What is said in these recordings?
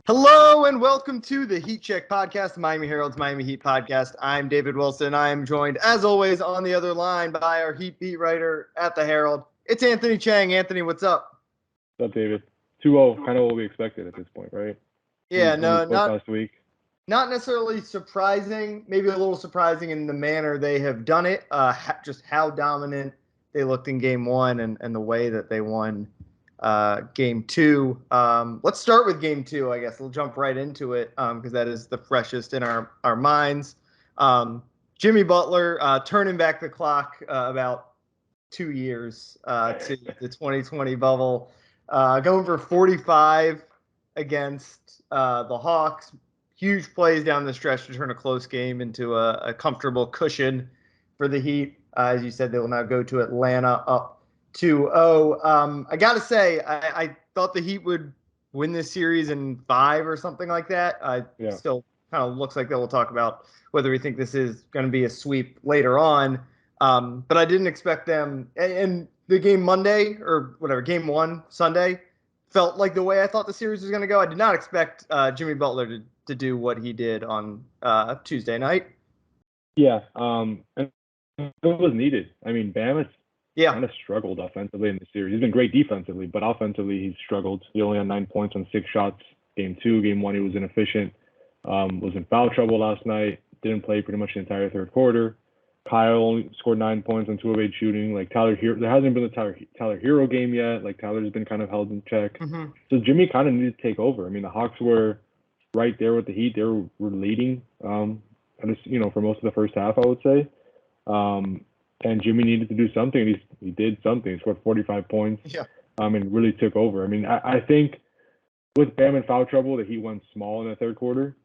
Hello and welcome to the Heat Check podcast, Miami Herald's Miami Heat podcast. I'm David Wilson. I am joined, as always, on the other line by our Heat beat writer at the Herald. It's Anthony Chiang. Anthony, what's up? What's up, David? 2-0, kind of what we expected at this point, right? Yeah, not last week. Not necessarily surprising, maybe a little surprising in the manner they have done it, just how dominant they looked in game one and the way that they won game two. Let's start with game two, I guess. We'll jump right into it because that is the freshest in our minds. Jimmy Butler turning back the clock about 2 years to the 2020 bubble, going for 45 against the Hawks. Huge plays down the stretch to turn a close game into a comfortable cushion for the Heat. As you said, they will now go to Atlanta up 2-0. I got to say, I thought the Heat would win this series in 5 or something like that. Still kind of looks like we'll talk about whether we think this is going to be a sweep later on. But I didn't expect them. And the game Monday or whatever, game one, Sunday, felt like the way I thought the series was going to go. I did not expect Jimmy Butler to do what he did on Tuesday night. Yeah, and it was needed. I mean, Bam has kind of struggled offensively in the series. He's been great defensively, but offensively he's struggled. He only had 9 points on 6 shots. Game two, game one, he was inefficient. Was in foul trouble last night. Didn't play pretty much the entire third quarter. Kyle only scored 9 points on 2 of 8 shooting. Like Tyler Hero, there hasn't been a Tyler Hero game yet. Like Tyler's been kind of held in check. Mm-hmm. So Jimmy kind of needed to take over. I mean, the Hawks were right there with the Heat. They were leading, for most of the first half, I would say. And Jimmy needed to do something. And he did something. He scored 45 points. Yeah. And really took over. I mean, I think with Bam in foul trouble, the Heat went small in the third quarter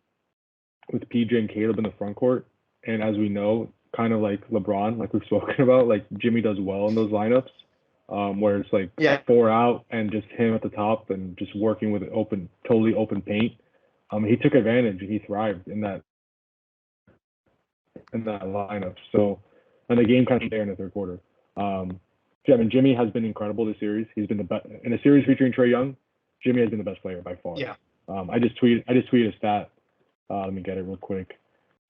with PJ and Caleb in the front court. And as we know, kind of like LeBron, like we've spoken about, like Jimmy does well in those lineups, where it's like 4 out and just him at the top and just working with totally open paint. He took advantage and he thrived in that lineup. So, and the game kind of there in the third quarter. Jimmy has been incredible this series. He's been the best in a series featuring Trae Young. Jimmy has been the best player by far. Yeah. I just tweeted a stat. Let me get it real quick.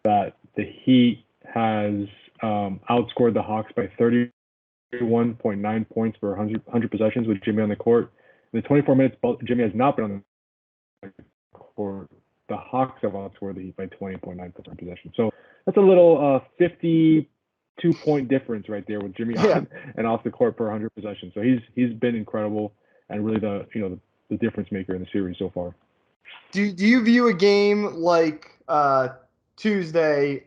That the Heat has outscored the Hawks by 31.9 points per 100 possessions with Jimmy on the court. In the 24 minutes Jimmy has not been on the court, the Hawks have outscored the Heat by 20.9% possession. So that's a little 52-point difference right there with Jimmy on and off the court per 100 possessions. So he's been incredible and really the difference maker in the series so far. Do you view a game like Tuesday,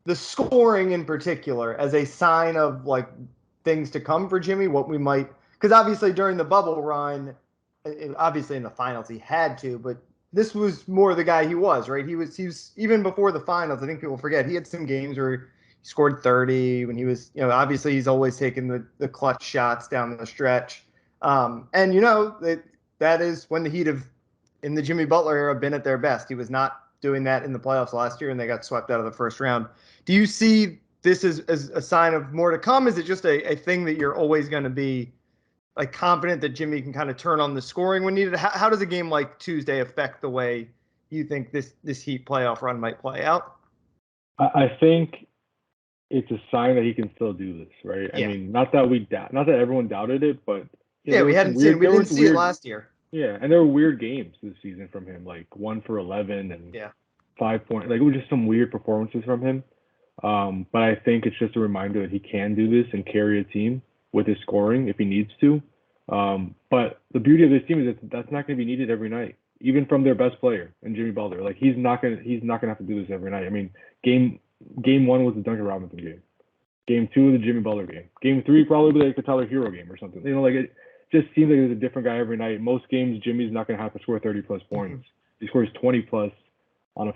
the scoring in particular, as a sign of like things to come for Jimmy? What we might, because obviously during the bubble run, obviously in the finals he had to, but this was more the guy he was, right? He was even before the finals. I think people forget he had some games where he scored 30 when he was, obviously he's always taking the clutch shots down the stretch, and that is when the Heat have in the Jimmy Butler era been at their best. He was not doing that in the playoffs last year, and they got swept out of the first round. Do you see this as a sign of more to come? Is it just a thing that you're always going to be like confident that Jimmy can kind of turn on the scoring when needed? How does a game like Tuesday affect the way you think this Heat playoff run might play out? I think it's a sign that he can still do this, right? Yeah. I mean, not that everyone doubted it, but we didn't see it last year. Yeah, and there were weird games this season from him, like 1 for 11 and 5 points. Like it was just some weird performances from him. But I think it's just a reminder that he can do this and carry a team with his scoring if he needs to. But the beauty of this team is that that's not going to be needed every night, even from their best player and Jimmy Butler. Like he's not gonna have to do this every night. I mean, game one was the Duncan Robinson game. Game two was the Jimmy Butler game. Game three probably like the Tyler Hero game or something. It just seems like there's a different guy every night. Most games, Jimmy's not going to have to score 30 plus points. Mm-hmm. He scores 20 plus on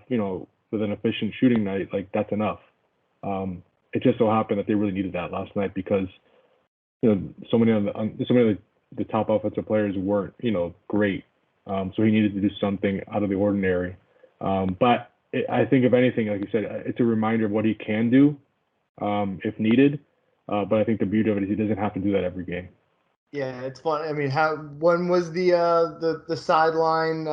with an efficient shooting night. Like that's enough. It just so happened that they really needed that last night because so many of the top offensive players weren't great. So he needed to do something out of the ordinary. But I think if anything, like you said, it's a reminder of what he can do if needed. But I think the beauty of it is he doesn't have to do that every game. Yeah, it's fun. I mean, when was the sideline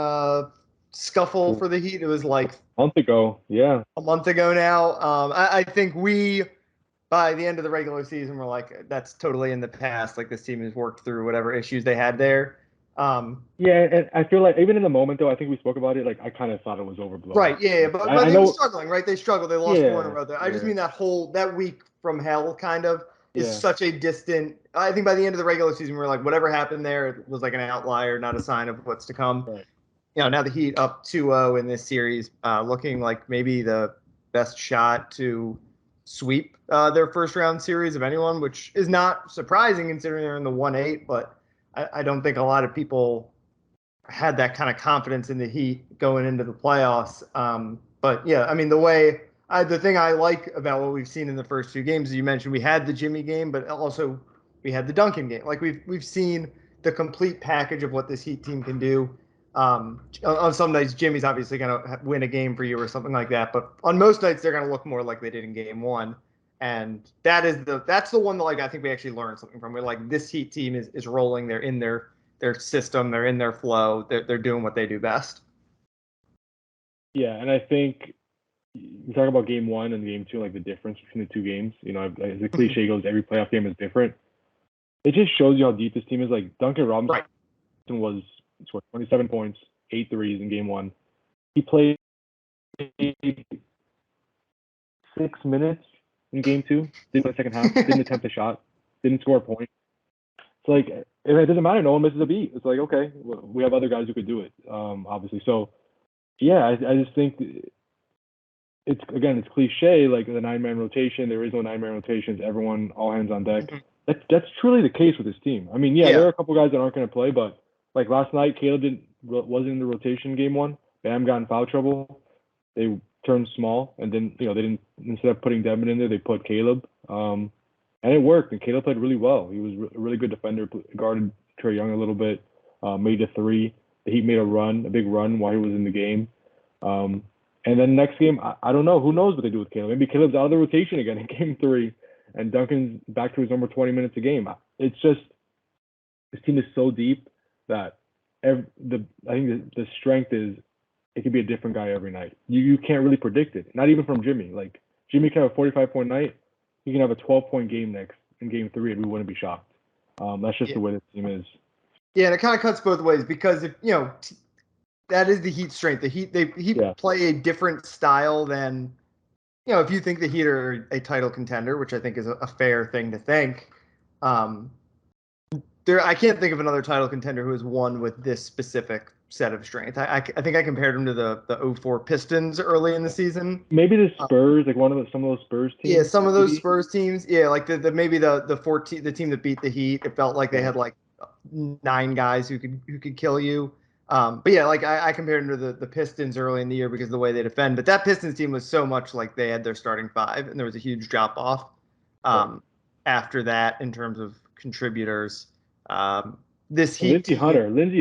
scuffle for the Heat. It was like a month ago. Yeah. A month ago now. I think by the end of the regular season, we're like, that's totally in the past. Like this team has worked through whatever issues they had there. Yeah, and I feel like even in the moment though, I think we spoke about it. Like I kind of thought it was overblown. Right. Yeah. But I they know, were struggling, right? They struggled. They lost yeah, one in a row there. I just mean that week from hell kind of is such a distant. I think by the end of the regular season, we're like, whatever happened there, it was like an outlier, not a sign of what's to come. Right. Now the Heat up 2-0 in this series, looking like maybe the best shot to sweep their first round series of anyone, which is not surprising considering they're in the 1-8, but I don't think a lot of people had that kind of confidence in the Heat going into the playoffs. But yeah, I mean, the thing I like about what we've seen in the first two games, as you mentioned, we had the Jimmy game, but also we had the Duncan game. Like we've seen the complete package of what this Heat team can do. On some nights, Jimmy's obviously going to win a game for you or something like that. But on most nights, they're going to look more like they did in game one. And that's the one that like I think we actually learned something from. We're like, this Heat team is rolling. They're in their system. They're in their flow. They're doing what they do best. Yeah, and I think you talk about game one and game two, like the difference between the two games. You know, as the cliche goes, every playoff game is different. It just shows you how deep this team is. Like Duncan Robinson was 27 points, 8 threes in game one. He played 6 minutes in game two. Didn't play the second half. Didn't attempt a shot. Didn't score a point. It's like it doesn't matter. No one misses a beat. It's like, okay, we have other guys who could do it. Obviously. So yeah, I just think it's cliche. Like the 9-man rotation. There is no 9-man rotations. Everyone, all hands on deck. Mm-hmm. That's truly the case with this team. I mean, there are a couple guys that aren't going to play, but like last night, Caleb wasn't in the rotation game one. Bam got in foul trouble. They turned small, and then they didn't, instead of putting Devin in there, they put Caleb. And it worked. And Caleb played really well. He was a really good defender. Guarded Trae Young a little bit. Made a three. The Heat made a big run while he was in the game. And then next game, I don't know. Who knows what they do with Caleb? Maybe Caleb's out of the rotation again in game three, and Duncan's back to his number 20 minutes a game. It's just this team is so deep that I think the strength is it could be a different guy every night. You can't really predict it. Not even from Jimmy. Like Jimmy can have a 45-point night. He can have a 12-point game next in game three, and we wouldn't be shocked. That's just the way this team is. Yeah, and it kind of cuts both ways because if that is the Heat strength. The Heat play a different style than if you think the Heat are a title contender, which I think is a fair thing to think. I can't think of another title contender who has won with this specific set of strength. I think I compared him to the 04 Pistons early in the season. Maybe the Spurs, like some of those Spurs teams. Yeah, some of those Spurs teams. Yeah, like maybe the 14 the team that beat the Heat. It felt like they had like 9 guys who could kill you. But yeah, like I compared him to the Pistons early in the year because of the way they defend. But that Pistons team was so much like they had their starting 5, and there was a huge drop off after that in terms of contributors. This Heat Lindsey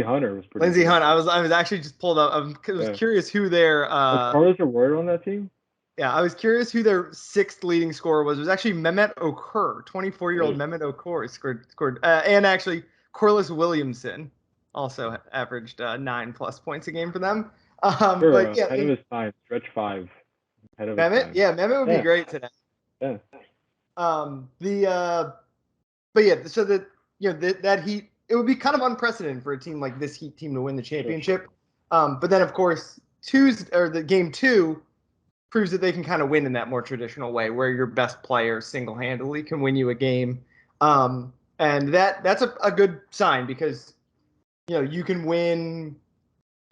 Hunter was pretty Lindsey good. Hunter. I was actually just pulled up. I was curious who their Carlos Arroyo on that team. Yeah, I was curious who their 6th leading scorer was. It was actually Mehmet Okur, 24-year-old Mehmet Okur scored, and actually Corliss Williamson also averaged 9+ points a game for them. But yeah, ahead of his time, stretch 5. Mehmet, Mehmet would be great today. Yeah. But yeah, so that Heat, it would be kind of unprecedented for a team like this Heat team to win the championship. But then of course the game 2 proves that they can kind of win in that more traditional way, where your best player single-handedly can win you a game, and that's a good sign because you can win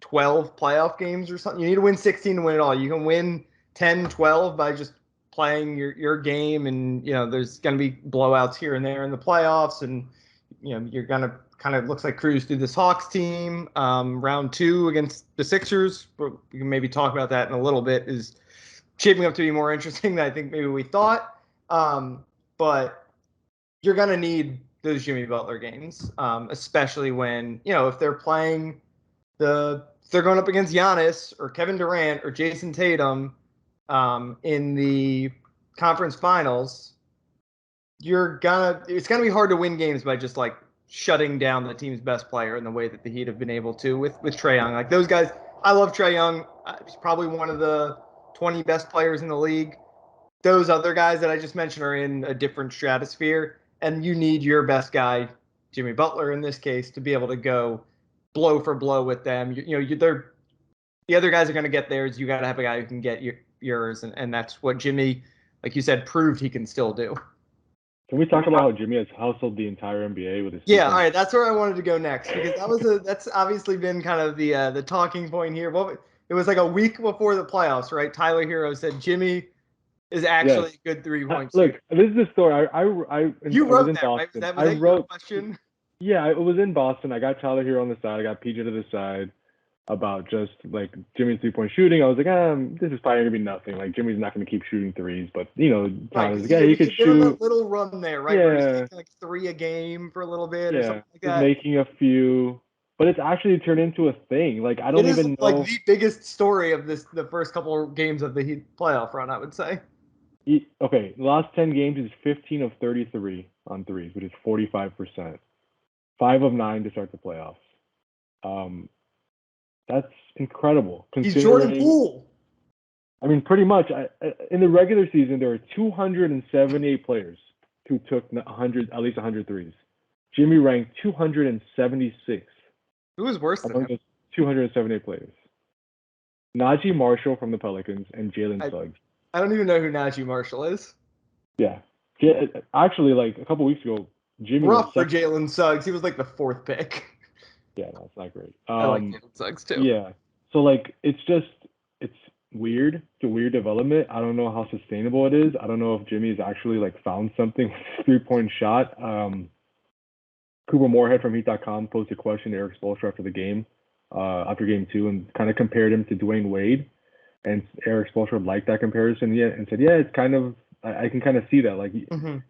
12 playoff games or something. You need to win 16 to win it all. You can win 10, 12 by just playing your game, and there's going to be blowouts here and there in the playoffs, and you're going to kind of looks like cruise through this Hawks team. Round 2 against the Sixers, but we can maybe talk about that in a little bit, is shaping up to be more interesting than I think maybe we thought. But you're going to need those Jimmy Butler games, especially when, if they're playing if they're going up against Giannis or Kevin Durant or Jason Tatum in the conference finals, it's going to be hard to win games by just like shutting down the team's best player in the way that the Heat have been able to with Trae Young. Like those guys, I love Trae Young. He's probably one of the 20 best players in the league. Those other guys that I just mentioned are in a different stratosphere, and you need your best guy, Jimmy Butler in this case, to be able to go blow for blow with them. The other guys are going to get theirs. You got to have a guy who can get yours, and that's what Jimmy, like you said, proved he can still do. Can we talk about how Jimmy has hustled the entire NBA with his? Yeah, all right, that's where I wanted to go next because that's obviously been kind of the talking point here. Well, it was like a week before the playoffs, right? Tyler Hero said Jimmy is actually a good 3-point shooter. Look, this is the story. You wrote that, right? Was that your question? Yeah, it was in Boston. I got Tyler Hero on the side. I got PJ to the side about just like Jimmy's 3-point shooting. I was like, this is probably gonna be nothing. Like Jimmy's not gonna keep shooting threes, but Tyler's like, he could shoot. A little run there, right? Yeah. Where he's taking like 3 a game for a little bit or something like that. Making a few. But it's actually turned into a thing. Like I don't even know. Like the biggest story of the first couple of games of the Heat playoff run, I would say. Okay, the last 10 games is 15 of 33 on threes, which is 45%. 5 of 9 to start the playoffs. That's incredible. He's Jordan Poole. I mean, pretty much. In the regular season, there were 278 players who took at least 100 threes. Jimmy ranked 276. Who was worse than him? 278 players. Najee Marshall from the Pelicans and Jalen Suggs. I don't even know who Najee Marshall is. Yeah. Actually, like a couple weeks ago, Jimmy rough for Jalen Suggs. He was like the 4th pick. Yeah, no, it's not great. I like Jalen Suggs too. Yeah. So like it's weird. It's a weird development. I don't know how sustainable it is. I don't know if Jimmy's actually like found something with his 3-point shot. Cooper Moorhead from Heat.com posted a question to Eric Spoelstra after the game, after game 2, and kind of compared him to Dwayne Wade. And Eric Spoelstra liked that comparison, and said, it's kind of, I can kind of see that. Like he's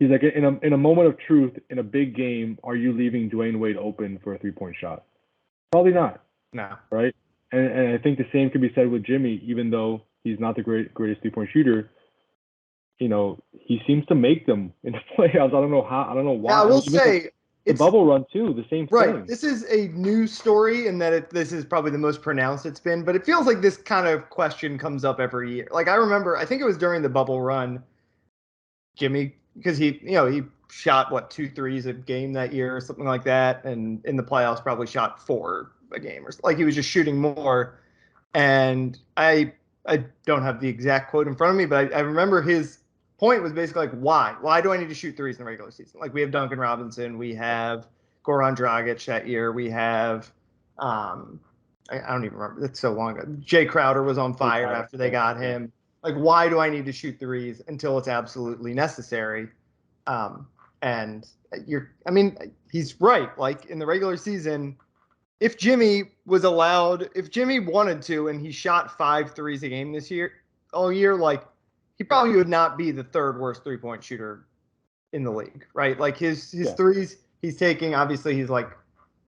like, in a moment of truth, in a big game, are you leaving Dwayne Wade open for a 3-point shot? Probably not. No. Right? And I think the same could be said with Jimmy, even though he's not the greatest 3-point shooter. He seems to make them in the playoffs. I don't know how. I don't know why. Yeah, I will say the bubble run too. The same thing. Right. This is a news story in that this is probably the most pronounced it's been, but it feels like this kind of question comes up every year. Like I remember, I think it was during the bubble run, Jimmy, because he shot 2 threes a game that year or something like that, and in the playoffs probably shot 4 a game or like he was just shooting more. And I don't have the exact quote in front of me, but I remember his point was basically like, why do I need to shoot threes in the regular season? Like we have Duncan Robinson, we have Goran Dragic that year, we have I don't even remember, it's so long ago. Jay Crowder was on fire after they got him. Like why do I need to shoot threes until it's absolutely necessary? And he's right. Like in the regular season, if Jimmy wanted to and he shot 5 threes a game all year, like he probably would not be the 3rd worst 3-point shooter in the league, right? Like his threes he's taking, obviously he's like,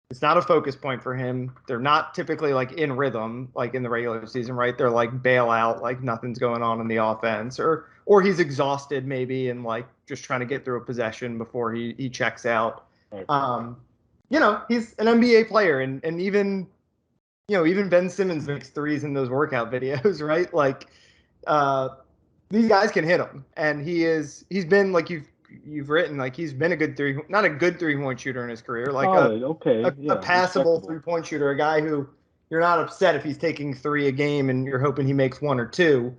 it's not a focus point for him. They're not typically like in rhythm, like in the regular season, right? They're like bailout, like nothing's going on in the offense, or he's exhausted maybe and like just trying to get through a possession before he checks out. Right. He's an NBA player, and even Ben Simmons makes threes in those workout videos, right? Like these guys can hit them, and he's been like you've written, like he's been not a good 3-point shooter in his career, like a passable 3-point shooter, a guy who you're not upset if he's taking 3 a game and you're hoping he makes 1 or 2.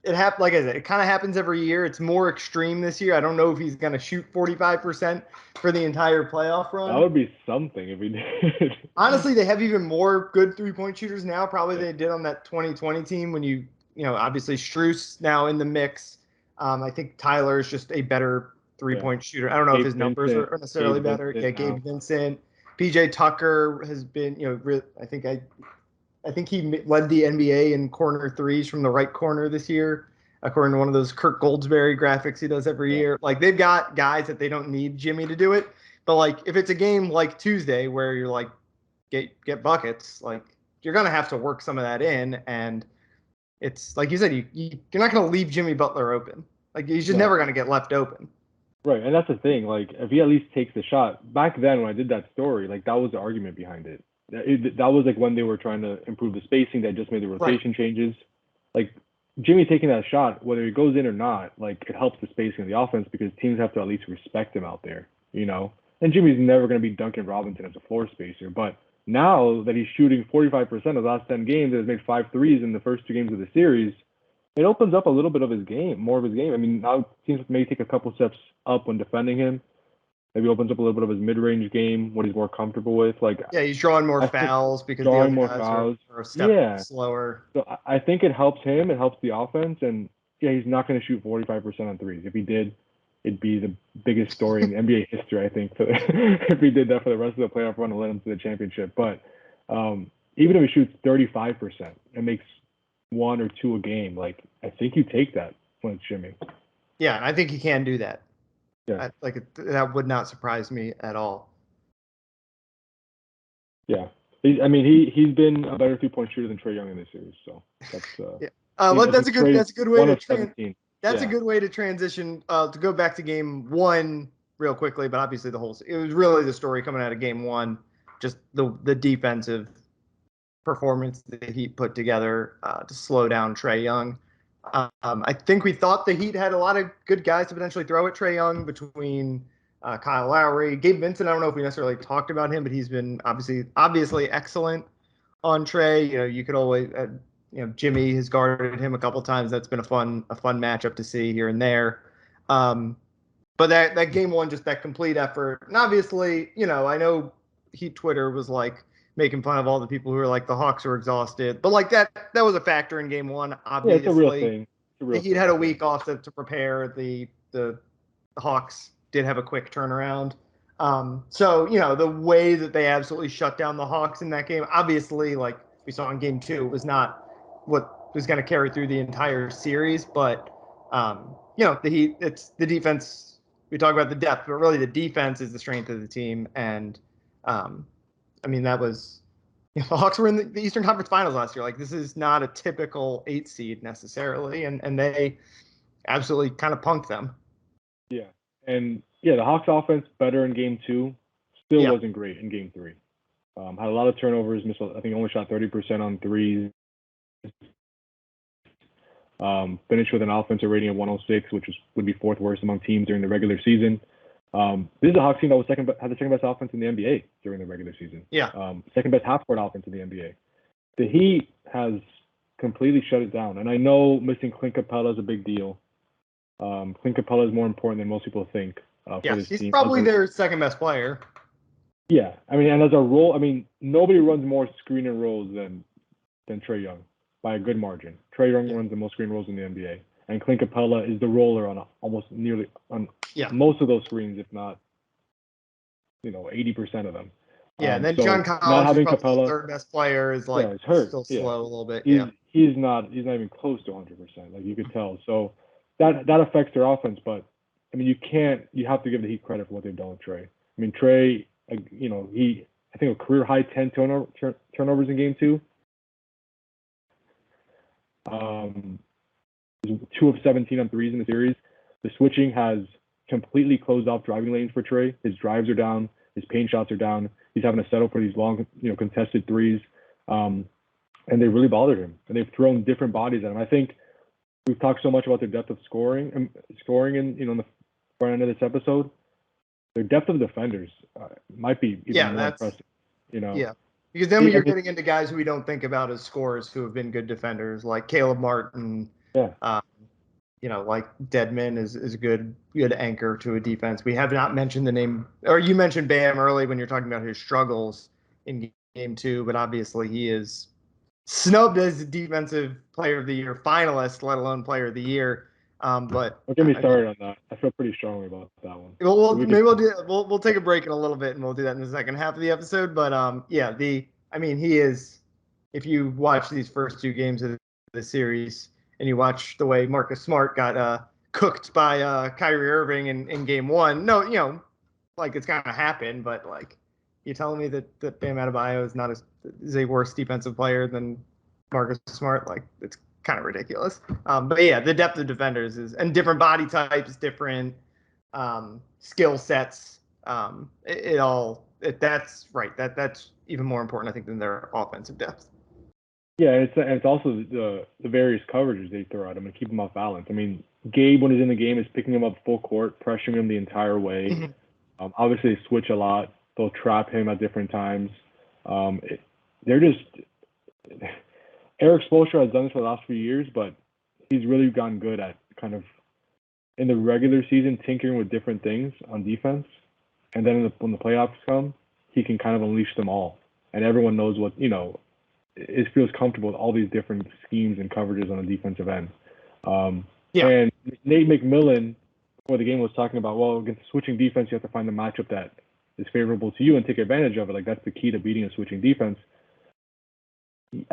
It happens. Like I said, it kind of happens every year. It's more extreme this year. I don't know if he's going to shoot 45% for the entire playoff run. That would be something if he did. Honestly, they have even more good 3-point shooters now. Probably they did on that 2020 team when obviously Strus now in the mix. I think Tyler is just a better 3-point shooter. I don't know if his numbers are necessarily better. Gabe Vincent. PJ Tucker has been, I think he led the NBA in corner threes from the right corner this year, according to one of those Kirk Goldsberry graphics he does every year. Like they've got guys that they don't need Jimmy to do it. But like if it's a game like Tuesday where you're like get buckets, like you're gonna have to work some of that in. And it's like you said, you're not gonna leave Jimmy Butler open. Like he's just never gonna get left open. Right, and that's the thing. Like if he at least takes the shot. Back then when I did that story, like that was the argument behind it. that was like when they were trying to improve the spacing. They just made the rotation changes. Like Jimmy taking that shot, whether it goes in or not, like it helps the spacing of the offense because teams have to at least respect him out there, you know. And Jimmy's never going to be Duncan Robinson as a floor spacer, but now that he's shooting 45% of the last 10 games and has made 5 threes in the first 2 games of the series, it opens up a little bit of his game, more of his game. I mean, now teams may take a couple steps up when defending him. Maybe opens up a little bit of his mid-range game, what he's more comfortable with. Like, yeah, he's drawing more fouls because drawing the more other guys fouls. are a step slower. So I think it helps him. It helps the offense. And, yeah, he's not going to shoot 45% on threes. If he did, it'd be the biggest story in NBA history, I think, if he did that for the rest of the playoff run and led him to the championship. But even if he shoots 35% and makes 1 or 2 a game, like, I think you take that when it's Jimmy. Yeah, and I think he can do that. Yeah. That would not surprise me at all. Yeah. He's been a better 3-point shooter than Trae Young in this series, so that's that's a good way to That's a good way to transition to go back to game 1 real quickly, but obviously it was really the story coming out of game 1, just the defensive performance that the Heat put together to slow down Trae Young. I think we thought the Heat had a lot of good guys to potentially throw at Trae Young between Kyle Lowry, Gabe Vincent. I don't know if we necessarily talked about him, but he's been obviously excellent on Trae. You know, you could always, Jimmy has guarded him a couple times. That's been a fun matchup to see here and there. But that game 1, just that complete effort, and obviously, I know Heat Twitter was like making fun of all the people who were like the Hawks were exhausted, but like that was a factor in game 1. Obviously, yeah, it's a real thing. The Heat had a week off to prepare. The Hawks did have a quick turnaround. So the way that they absolutely shut down the Hawks in that game, obviously, like we saw in game 2, was not what was going to carry through the entire series. But the Heat, it's the defense. We talk about the depth, but really the defense is the strength of the team. And that was the Hawks were in the Eastern Conference Finals last year. Like, this is not a typical 8 seed necessarily, and they absolutely kind of punked them. Yeah, and the Hawks offense better in game 2, still wasn't great in game 3. Had a lot of turnovers, missed. I think only shot 30% on threes. Finished with an offensive rating of 106, which would be 4th worst among teams during the regular season. This is a Hawks team that had the second best offense in the NBA during the regular season. Yeah. Second best half-court offense in the NBA. The Heat has completely shut it down. And I know missing Clint Capella is a big deal. Clint Capella is more important than most people think for this team. He's probably their second best player. Yeah. And as a role, nobody runs more screen and rolls than Trae Young by a good margin. Trae Young runs the most screen rolls in the NBA. And Clint Capella is the roller on most of those screens, if not, 80% of them. Yeah, and then John Collins, who's probably the third best player, is still slow a little bit. He's not even close to 100%. Like, you could tell. So that affects their offense. But you have to give the Heat credit for what they've done with Trae. Trae, I think a career high 10 turnovers in game 2. 2 of 17 on threes in the series. The switching has completely closed off driving lanes for Trae. His drives are down. His paint shots are down. He's having to settle for these long, contested threes. And they really bothered him. And they've thrown different bodies at him. I think we've talked so much about their depth of scoring in the front end of this episode. Their depth of defenders might be even more impressive. Yeah. Because then you're getting into guys who we don't think about as scorers who have been good defenders, like Caleb Martin. Yeah. Like Dedmon is a good anchor to a defense. We have not mentioned the name, or you mentioned Bam early when you're talking about his struggles in game 2, but obviously he is snubbed as Defensive Player of the Year finalist, let alone Player of the Year. But don't get me started on that. I feel pretty strongly about that one. We'll take a break in a little bit, and we'll do that in the second half of the episode. But he is. If you watch these first 2 games of the series, and you watch the way Marcus Smart got cooked by Kyrie Irving in game 1, no, it's gonna happen. But you telling me that Bam Adebayo is a worse defensive player than Marcus Smart? It's kind of ridiculous. But yeah, the depth of defenders and different body types, different skill sets. That's right. That's even more important, I think, than their offensive depth. Yeah, it's also the various coverages they throw at him and keep him off balance. I mean, Gabe, when he's in the game, is picking him up full court, pressuring him the entire way. Mm-hmm. Obviously, they switch a lot. They'll trap him at different times. They're just Eric Spoelstra has done this for the last few years, but he's really gotten good at kind of in the regular season tinkering with different things on defense, and then when the playoffs come, he can kind of unleash them all, and everyone knows what it feels comfortable with all these different schemes and coverages on the defensive end. And Nate McMillan, before the game, was talking about, well, against switching defense, you have to find the matchup that is favorable to you and take advantage of it. Like, that's the key to beating a switching defense.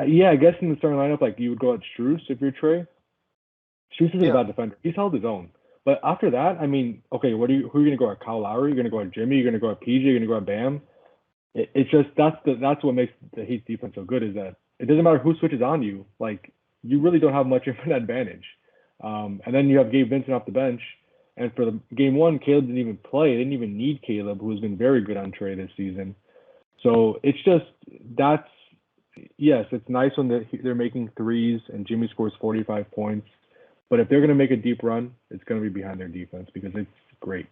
Yeah, I guess in the starting lineup, like, you would go at Strus if you're Trae. Strus is a bad defender. He's held his own. But after that, I mean, okay, who are you going to go at? Kyle Lowry? You're going to go at Jimmy? You're going to go at PJ? You're going to go at Bam? It's just that's what makes the Heat defense so good, is that it doesn't matter who switches on you. Like, you really don't have much of an advantage. And then you have Gabe Vincent off the bench. And for the game one, Caleb didn't even play. They didn't even need Caleb, who has been very good on Trae this season. So it's just yes, it's nice when they're making threes and Jimmy scores 45 points. But if they're going to make a deep run, it's going to be behind their defense because it's great.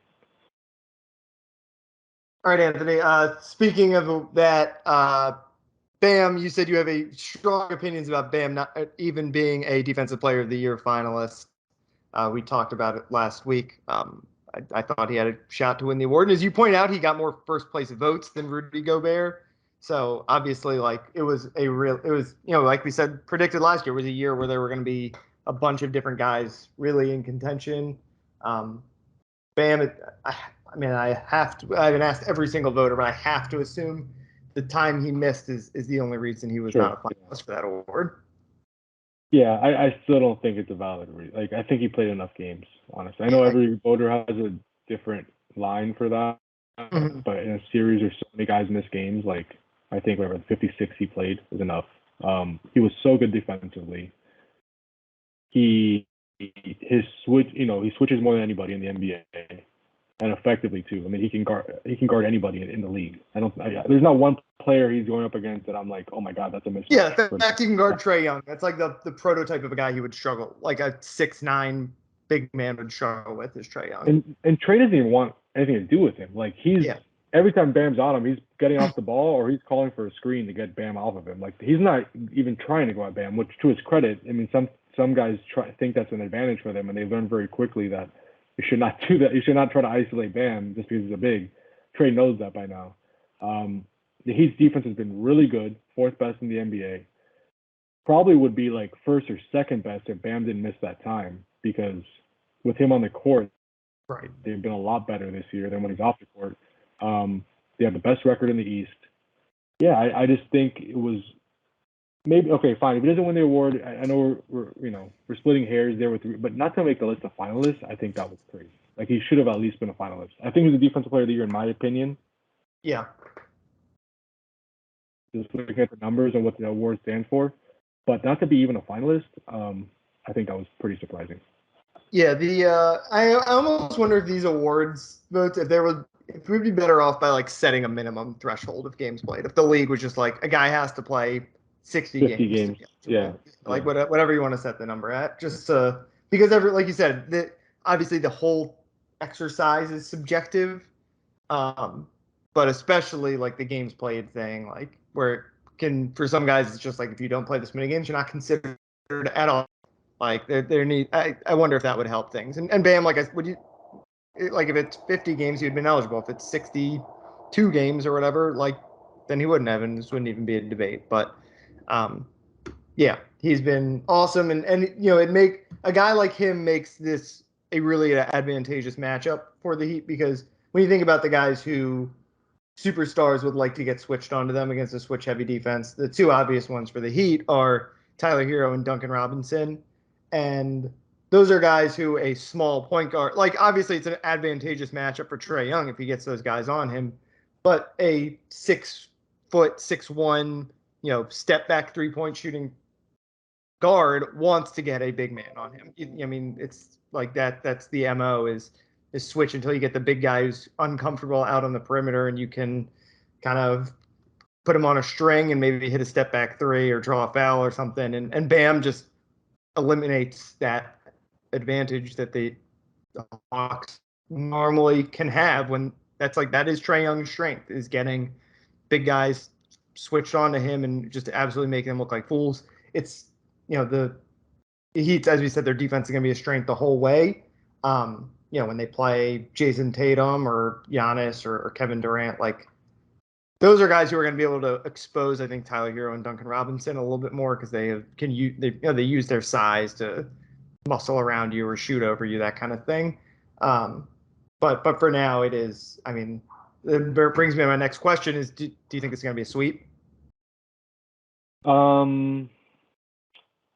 All right, Anthony. Speaking of that, Bam, you said you have strong opinions about Bam not even being a Defensive Player of the Year finalist. We talked about it last week. I thought he had a shot to win the award. And as you point out, he got more first place votes than Rudy Gobert. So obviously, like, it was, like we said, predicted last year, was a year where there were going to be a bunch of different guys really in contention. Bam, I haven't asked every single voter, but I have to assume the time he missed is the only reason he was not a finalist for that award. Yeah, I still don't think it's a valid reason. Like, I think he played enough games, honestly. I know every voter has a different line for that, but in a series where so many guys miss games, like, I think whatever 56 he played was enough. He was so good defensively. He switches more than anybody in the NBA, and effectively too. I mean, he can guard anybody in the league. There's not one player he's going up against that I'm like, oh my god, that's a mismatch. Yeah, in fact, he can guard Trae Young. That's like the prototype of a guy he would struggle, like a 6'9" big man would struggle with, is Trae Young. And Trae doesn't even want anything to do with him. Like, every time Bam's on him, he's getting off the ball or he's calling for a screen to get Bam off of him. Like, he's not even trying to go at Bam, which, to his credit, I mean, some guys think that's an advantage for them, and they learn very quickly that you should not do that. You should not try to isolate Bam just because he's a big. Trae knows that by now. The Heat's defense has been really good, fourth best in the NBA. Probably would be like first or second best if Bam didn't miss that time, because with him on the court, they've been a lot better this year than when he's off the court. They have the best record in the East. Yeah, I just think it was maybe okay, fine. If he doesn't win the award, I know we're splitting hairs there but not to make the list of finalists, I think that was crazy. Like, he should have at least been a finalist. I think he was the Defensive Player of the Year in my opinion. Yeah. Just looking at the numbers and what the award stands for, but not to be even a finalist, I think that was pretty surprising. Yeah, I almost wonder if these awards votes, if we'd be better off by like setting a minimum threshold of games played. If the league was just like a guy has to play 50 games. Yeah. Like whatever you want to set the number at, just because like you said, obviously the whole exercise is subjective, but especially like the games played thing, like where for some guys it's just like if you don't play this many games, you're not considered at all. Like I wonder if that would help things. And Bam, like if it's 50 games, he'd been eligible. If it's 62 games or whatever, like then he wouldn't have, and this wouldn't even be a debate. But yeah, he's been awesome, and a guy like him makes this a really advantageous matchup for the Heat, because when you think about the guys who superstars would like to get switched onto them against a switch-heavy defense, the two obvious ones for the Heat are Tyler Hero and Duncan Robinson, and those are guys who a small point guard, like obviously it's an advantageous matchup for Trae Young if he gets those guys on him, but a 6', 6'1", step back 3-point shooting guard wants to get a big man on him. I mean, it's like that. That's the MO is switch until you get the big guy who's uncomfortable out on the perimeter, and you can kind of put him on a string and maybe hit a step back three or draw a foul or something. And Bam just eliminates that advantage that the Hawks normally can have when that is Trae Young's strength, is getting big guys switched on to him and just absolutely making them look like fools. It's, the Heat, as we said, their defense is going to be a strength the whole way. When they play Jason Tatum or Giannis or Kevin Durant, those are guys who are going to be able to expose, I think, Tyler Hero and Duncan Robinson a little bit more because they use their size to muscle around you or shoot over you, that kind of thing. But for now, it is. I mean, it brings me to my next question: is do you think it's going to be a sweep?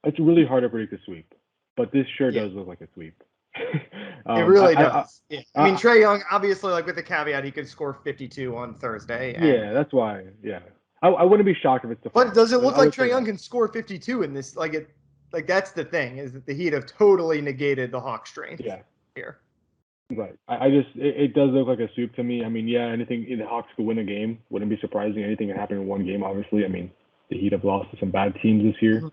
It's really hard to predict a sweep, but this sure does look like a sweep. It really does. I mean, Trae Young, obviously, with the caveat, he could score 52 on Thursday. Yeah, that's why. Yeah, I wouldn't be shocked if it's the. But does it look like Trae Young can score 52 in this? That's the thing, is that the Heat have totally negated the Hawks' strength. Yeah. Here. Right. It does look like a sweep to me. I mean, yeah, anything the Hawks could win a game. Wouldn't be surprising. Anything can happen in one game, obviously. I mean, the Heat have lost to some bad teams this year. Mm-hmm.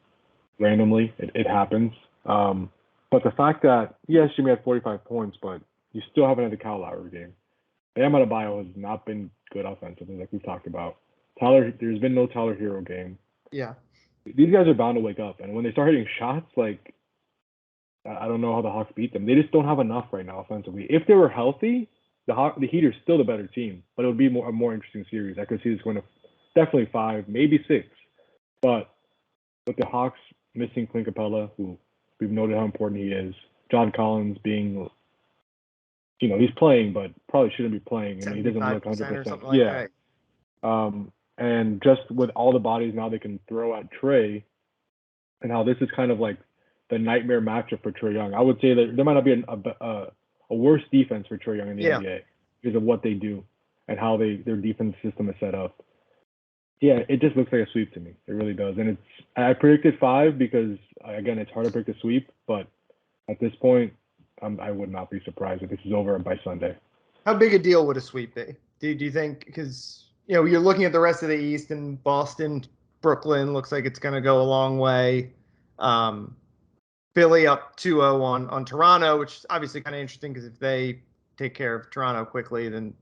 Randomly, it happens. But the fact that, yes, Jimmy had 45 points, but you still haven't had the Kyle Lowry game. Bam Adebayo has not been good offensively, like we've talked about. There's been no Tyler Hero game. Yeah. These guys are bound to wake up. And when they start hitting shots, I don't know how the Hawks beat them. They just don't have enough right now offensively. If they were healthy, the Heat are still the better team, but it would be a more interesting series. I could see this going to definitely 5, maybe 6. But with the Hawks missing Clint Capella, who we've noted how important he is, John Collins being, he's playing, but probably shouldn't be playing. I mean, he doesn't look 100%. Yeah. And just with all the bodies now they can throw at Trae, and how this is kind of like the nightmare matchup for Trae Young. I would say that there might not be a worse defense for Trae Young in the NBA because of what they do and how their defense system is set up. Yeah, it just looks like a sweep to me. It really does. And I predicted 5 because, again, it's hard to predict a sweep. But at this point, I would not be surprised if this is over by Sunday. How big a deal would a sweep be? Do you think? Because, you're looking at the rest of the East, and Boston, Brooklyn looks like it's going to go a long way. Philly up 2-0 on Toronto, which is obviously kind of interesting because if they take care of Toronto quickly, then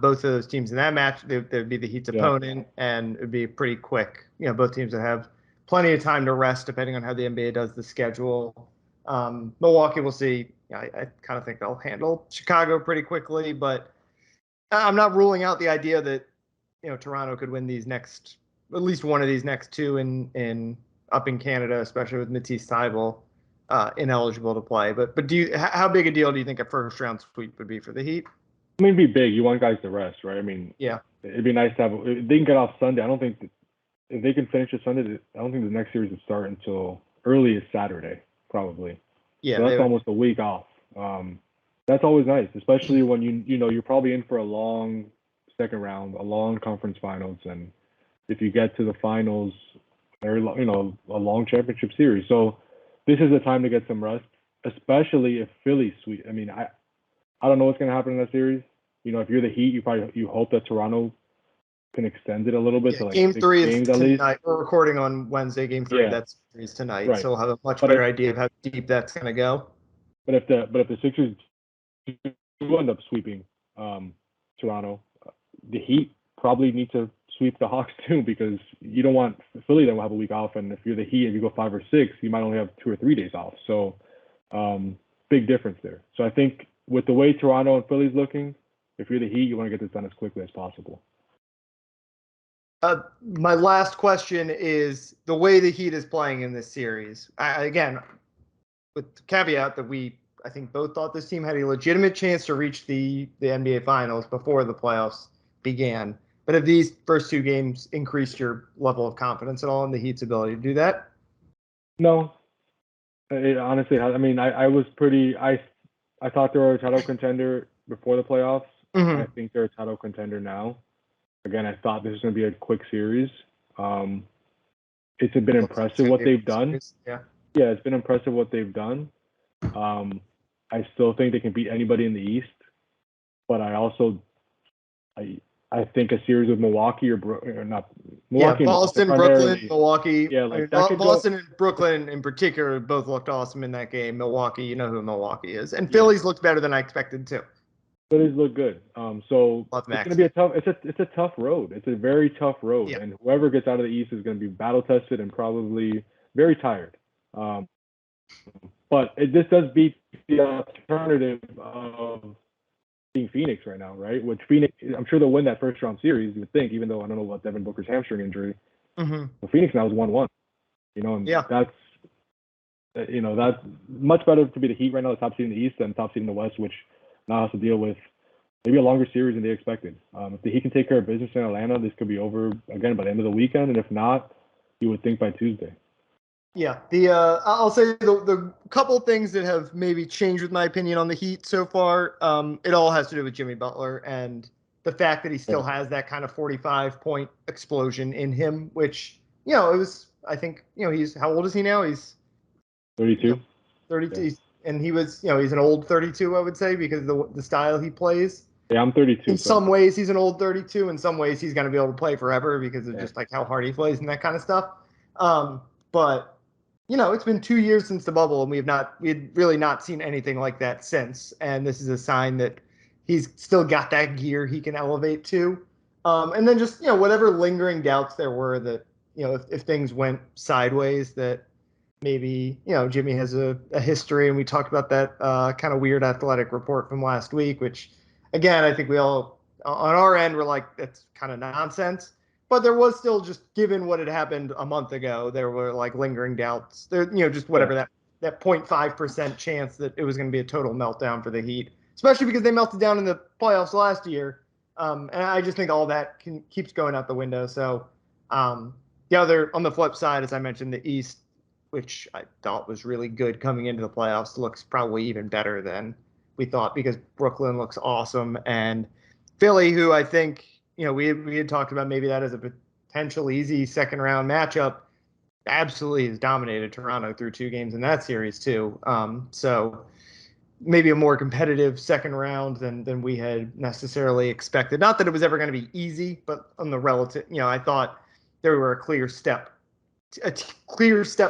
both of those teams in that match, they would be the Heat's opponent, and it would be pretty quick. Both teams would have plenty of time to rest, depending on how the NBA does the schedule. Milwaukee, we'll see. I kind of think they'll handle Chicago pretty quickly, but I'm not ruling out the idea that Toronto could win at least one of these next 2 up in Canada, especially with Matisse Thybulle ineligible to play. But how big a deal do you think a first round sweep would be for the Heat? I mean, it'd be big. You want guys to rest, right? I mean, yeah, it'd be nice to have. If they can get off Sunday, I don't think if they can finish it Sunday, I don't think the next series would start until early as Saturday, probably. Yeah, so that's almost a week off. That's always nice, especially when you're probably in for a long second round, a long conference finals, and if you get to the finals, a long championship series. So this is the time to get some rest, especially if Philly's sweet. I mean, I don't know what's going to happen in that series. If you're the Heat, you hope that Toronto can extend it a little bit to Game 3 is tonight. We're recording on Wednesday. Game 3, that's tonight, right. So we'll have a much better idea of how deep that's going to go. But if the Sixers do end up sweeping Toronto, the Heat probably need to sweep the Hawks too, because you don't want Philly then will have a week off, and if you're the Heat and you go 5 or 6, you might only have 2 or 3 days off. So big difference there. So I think with the way Toronto and Philly's looking, if you're the Heat, you want to get this done as quickly as possible. My last question is the way the Heat is playing in this series. Again, with the caveat that I think both thought this team had a legitimate chance to reach the NBA Finals before the playoffs began. But have these first 2 games increased your level of confidence at all in the Heat's ability to do that? No. Honestly, I mean, I was pretty. I thought they were a title contender before the playoffs. Mm-hmm. I think they're a title contender now. Again, I thought this was going to be a quick series. It's been impressive what they've done. Yeah, it's been impressive what they've done. I still think they can beat anybody in the East, but I I think a series with Milwaukee or not Milwaukee. Yeah, Boston, Brooklyn, Milwaukee. Yeah, like that could Boston and Brooklyn in particular both looked awesome in that game. Milwaukee, you know who Milwaukee is, and Philly's looked better than I expected too. Phillies look good. So Love it's going to be a tough. It's a tough road. It's a very tough road, and whoever gets out of the East is going to be battle tested and probably very tired. But this does beat the alternative of being Phoenix right now, right? Which Phoenix, I'm sure they'll win that first round series. You would think, even though I don't know about Devin Booker's hamstring injury. Mm-hmm. Well, Phoenix now is 1-1. And that's much better to be the Heat right now, the top seed in the East, than top seed in the West, which now has to deal with maybe a longer series than they expected. If the Heat can take care of business in Atlanta, this could be over again by the end of the weekend, and if not, you would think by Tuesday. Yeah, I'll say the couple things that have maybe changed with my opinion on the Heat so far. It all has to do with Jimmy Butler and the fact that he still has that kind of 45-point explosion in him, which it was. I think he's how old is he now? He's 32. 32, yeah. And he was he's an old 32, I would say, because of the style he plays. Yeah, I'm 32. In some ways, he's an old 32. In some ways, he's going to be able to play forever because of just like how hard he plays and that kind of stuff. But it's been 2 years since the bubble, and we've really not seen anything like that since. And this is a sign that he's still got that gear he can elevate to. And then just whatever lingering doubts there were that if things went sideways, that maybe Jimmy has a history, and we talked about that kind of weird athletic report from last week, which again I think we all on our end were like, that's kind of nonsense. But there was still, just given what had happened a month ago, there were like lingering doubts. There, just whatever that 0.5% chance that it was going to be a total meltdown for the Heat, especially because they melted down in the playoffs last year. And I just think all that keeps going out the window. So the other, on the flip side, as I mentioned, the East, which I thought was really good coming into the playoffs, looks probably even better than we thought, because Brooklyn looks awesome, and Philly, who I think we had talked about maybe that as a potential easy second round matchup, absolutely has dominated Toronto through 2 games in that series too. So maybe a more competitive second round than we had necessarily expected. Not that it was ever going to be easy, but on the relative, I thought there were a clear step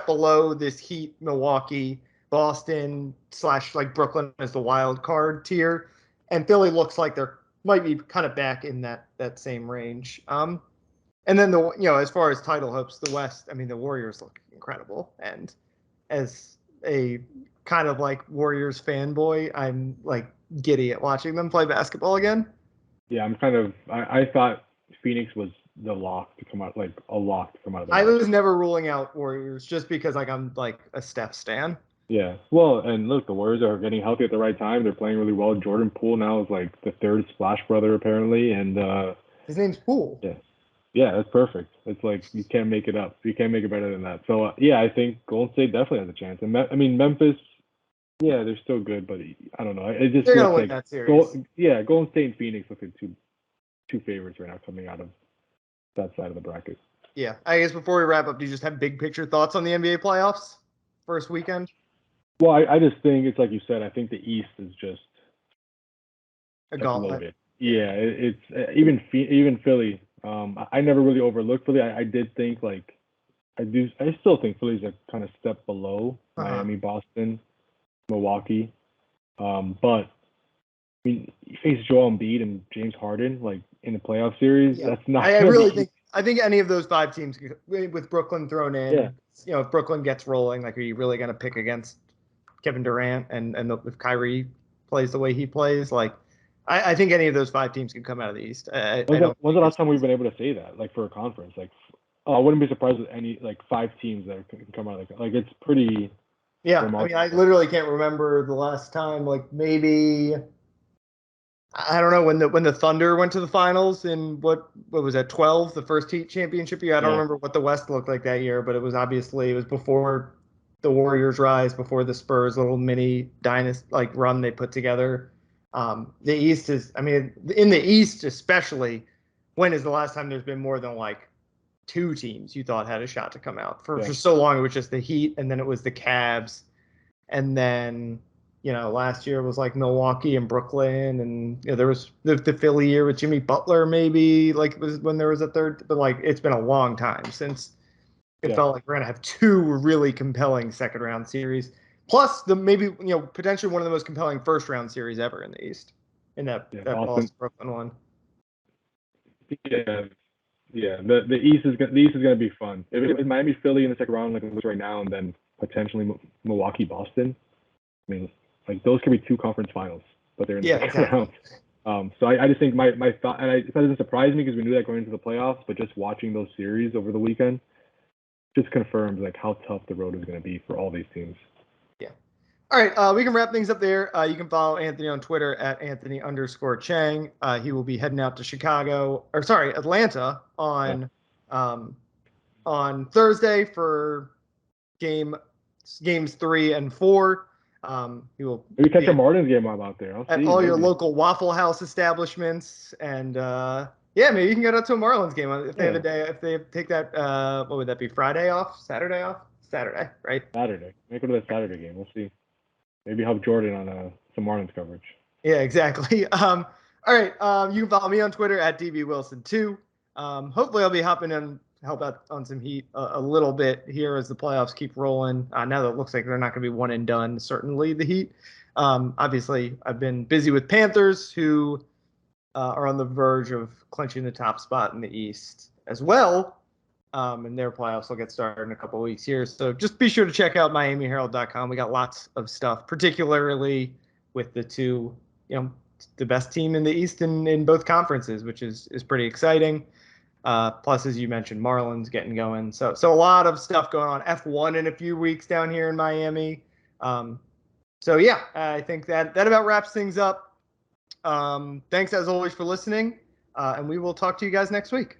below this Heat, Milwaukee, Boston / like Brooklyn as the wild card tier, and Philly looks like they're might be kind of back in that same range. And then as far as title hopes, the West, I mean, the Warriors look incredible. And as a kind of like Warriors fanboy, I'm like giddy at watching them play basketball again. Yeah, I thought Phoenix was the lock to come out, like a lock to come out of the I was never ruling out Warriors just because I'm like a Steph stan. Yeah. Well, and look, the Warriors are getting healthy at the right time. They're playing really well. Jordan Poole now is like the 3rd Splash brother, apparently. And his name's Poole. Yeah. Yeah, that's perfect. It's like you can't make it up. You can't make it better than that. So, I think Golden State definitely has a chance. And Memphis, yeah, they're still good, but I don't know. It just they're feels gonna win that series. Golden State and Phoenix look at two favorites right now coming out of that side of the bracket. Yeah. I guess before we wrap up, do you just have big picture thoughts on the NBA playoffs first weekend? Well, I just think it's like you said. I think the East is just a gauntlet. Loaded. Yeah, it's even Philly. I never really overlooked Philly. I did think I still think Philly's a kind of step below Miami, Boston, Milwaukee. But I mean, you face Joel Embiid and James Harden like in the playoff series. Yeah. That's not. I think any of those 5 teams with Brooklyn thrown in. Yeah. If Brooklyn gets rolling, like, are you really going to pick against Kevin Durant and if Kyrie plays the way he plays? Like, I think any of those 5 teams can come out of the East. When's the last time we've been able to say that? Like for a conference, like I wouldn't be surprised with any 5 teams that can come out like it's pretty. Yeah, remarkable. I mean, I literally can't remember the last time. Like maybe I don't know when the Thunder went to the finals in what was that 12, the first Heat championship year. I don't remember what the West looked like that year, but it was before the Warriors' rise, before the Spurs' little mini dynasty run they put together. The East is, I mean, in the East especially, when is the last time there's been more than 2 teams you thought had a shot to come out? For so long it was just the Heat, and then it was the Cavs, and then last year was like Milwaukee and Brooklyn, and there was the Philly year with Jimmy Butler, maybe like it was when there was a third, but like it's been a long time since it felt like we're gonna have two really compelling second round series, plus maybe potentially one of the most compelling first round series ever in the East, in that Boston Brooklyn one. Yeah. The East is gonna be fun. If Miami Philly in the second round like it looks right now, and then potentially Milwaukee Boston, I mean, like those could be two conference finals, but they're in the second round. So I just think my thought, and it doesn't surprise me because we knew that going into the playoffs, but just watching those series over the weekend just confirms like how tough the road is going to be for all these teams. Yeah. All right. We can wrap things up there. You can follow Anthony on Twitter at Anthony_Chiang. He will be heading out to Atlanta on Thursday for games 3 and 4. He will maybe catch a Marlins game out there. At all your local Waffle House establishments, and maybe you can go out to a Marlins game if they have a day. If they take that, what would that be? Friday off? Saturday off? Saturday, right? Saturday. Maybe go to the Saturday game. We'll see. Maybe help Jordan on some Marlins coverage. Yeah, exactly. All right. You can follow me on Twitter at DBWilson2. Hopefully, I'll be hopping in to help out on some Heat a little bit here as the playoffs keep rolling. Now that it looks like they're not going to be one and done, certainly the Heat. Obviously, I've been busy with Panthers, who are on the verge of clinching the top spot in the East as well. And their playoffs will get started in a couple of weeks here. So just be sure to check out MiamiHerald.com. We got lots of stuff, particularly with the two, the best team in the East in both conferences, which is pretty exciting. Plus, as you mentioned, Marlins getting going. So a lot of stuff going on. F1 in a few weeks down here in Miami. I think that about wraps things up. Thanks as always for listening, and we will talk to you guys next week.